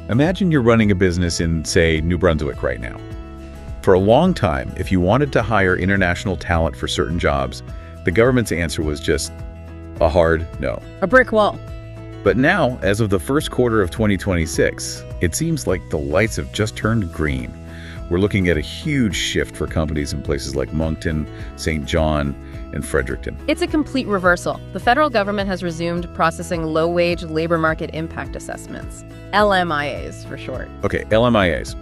Imagine you're running a business in, say, New Brunswick right now. For a long time, if you wanted to hire international talent for certain jobs, the government's answer was just a hard no. A brick wall. But now, as of the first quarter of 2026, it seems like the lights have just turned green. We're looking at a huge shift for companies in places like Moncton, St. John, and Fredericton. It's a complete reversal. The federal government has resumed processing low-wage labor market impact assessments. LMIAs for short. Okay, LMIAs.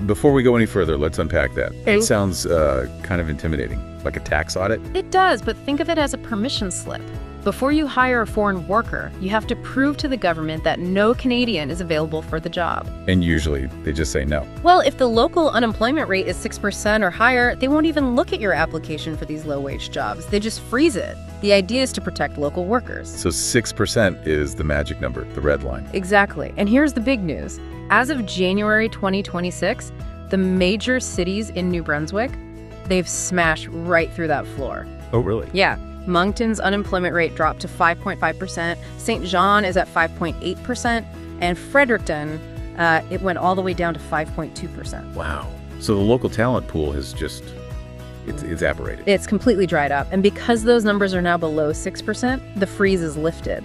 Before we go any further, let's unpack that. Okay. It sounds kind of intimidating, like a tax audit. It does, but think of it as a permission slip. Before you hire a foreign worker, you have to prove to the government that no Canadian is available for the job. And usually, they just say no. Well, if the local unemployment rate is 6% or higher, they won't even look at your application for these low-wage jobs. They just freeze it. The idea is to protect local workers. So 6% is the magic number, the red line. Exactly. And here's the big news. As of January 2026, the major cities in New Brunswick, they've smashed right through that floor. Oh, really? Yeah. Moncton's unemployment rate dropped to 5.5%, St. John is at 5.8%, and Fredericton, it went all the way down to 5.2%. Wow. So the local talent pool has just, it's evaporated. It's completely dried up, and because those numbers are now below 6%, the freeze is lifted.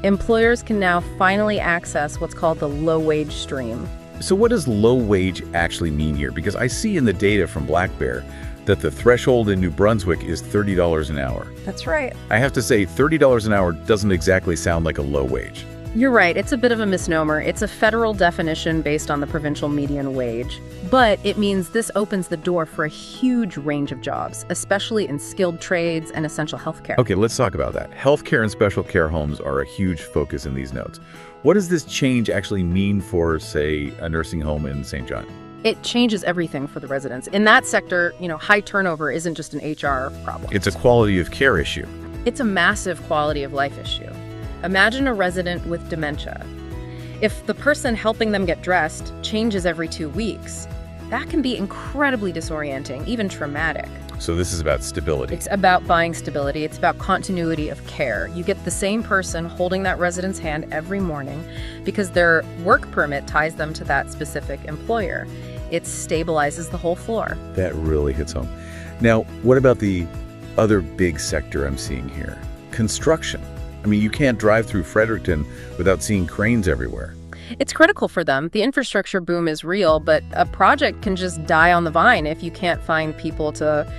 Employers can now finally access what's called the low-wage stream. So what does low wage actually mean here? Because I see in the data from Black Bear that the threshold in New Brunswick is $30 an hour. That's right. I have to say, $30 an hour doesn't exactly sound like a low wage. You're right, it's a bit of a misnomer. It's a federal definition based on the provincial median wage. But it means this opens the door for a huge range of jobs, especially in skilled trades and essential healthcare. Okay, let's talk about that. Healthcare and special care homes are a huge focus in these notes. What does this change actually mean for, say, a nursing home in St. John? It changes everything for the residents. In that sector, high turnover isn't just an HR problem. It's a quality of care issue. It's a massive quality of life issue. Imagine a resident with dementia. If the person helping them get dressed changes every 2 weeks, that can be incredibly disorienting, even traumatic. So this is about stability. It's about buying stability. It's about continuity of care. You get the same person holding that resident's hand every morning because their work permit ties them to that specific employer. It stabilizes the whole floor. That really hits home. Now, what about the other big sector I'm seeing here? Construction. I mean, you can't drive through Fredericton without seeing cranes everywhere. It's critical for them. The infrastructure boom is real, but a project can just die on the vine if you can't find people to,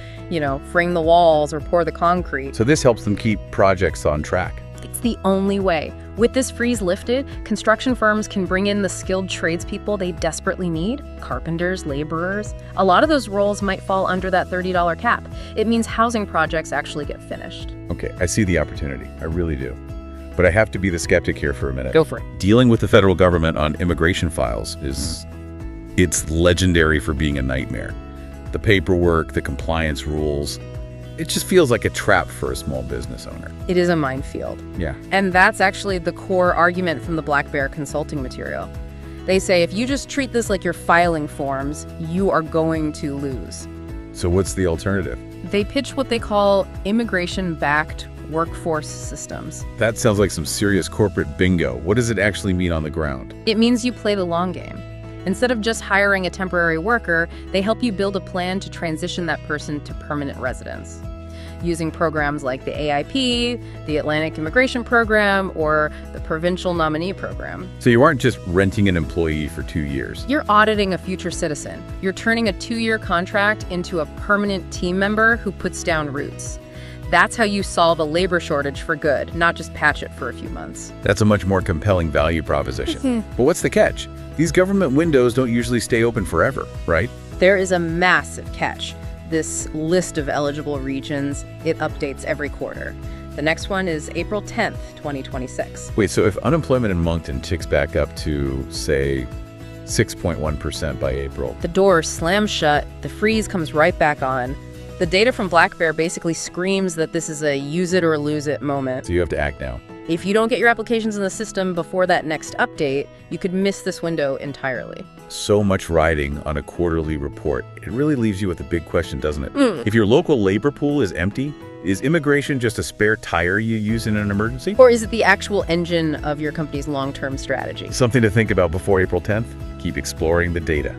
frame the walls or pour the concrete. So this helps them keep projects on track. It's the only way. With this freeze lifted, construction firms can bring in the skilled tradespeople they desperately need, carpenters, laborers. A lot of those roles might fall under that $30 cap. It means housing projects actually get finished. Okay, I see the opportunity. I really do. But I have to be the skeptic here for a minute. Go for it. Dealing with the federal government on immigration files it's legendary for being a nightmare. The paperwork, the compliance rules, it just feels like a trap for a small business owner. It is a minefield. Yeah. And that's actually the core argument from the Black Bear consulting material. They say if you just treat this like your filing forms, you are going to lose. So what's the alternative? They pitch what they call immigration-backed workforce systems. That sounds like some serious corporate bingo. What does it actually mean on the ground? It means you play the long game. Instead of just hiring a temporary worker, they help you build a plan to transition that person to permanent residence. Using programs like the AIP, the Atlantic Immigration Program, or the Provincial Nominee Program. So you aren't just renting an employee for 2 years. You're auditing a future citizen. You're turning a 2-year contract into a permanent team member who puts down roots. That's how you solve a labor shortage for good, not just patch it for a few months. That's a much more compelling value proposition. But what's the catch? These government windows don't usually stay open forever, right? There is a massive catch. This list of eligible regions, it updates every quarter. The next one is April 10th, 2026. Wait, so if unemployment in Moncton ticks back up to, say, 6.1% by April. The door slams shut, the freeze comes right back on. The data from Black Bear basically screams that this is a use it or lose it moment. So you have to act now. If you don't get your applications in the system before that next update, you could miss this window entirely. So much riding on a quarterly report. It really leaves you with a big question, doesn't it? If your local labor pool is empty, Is immigration just a spare tire you use in an emergency? Or is it the actual engine of your company's long-term strategy? Something to think about before April 10th? Keep exploring the data.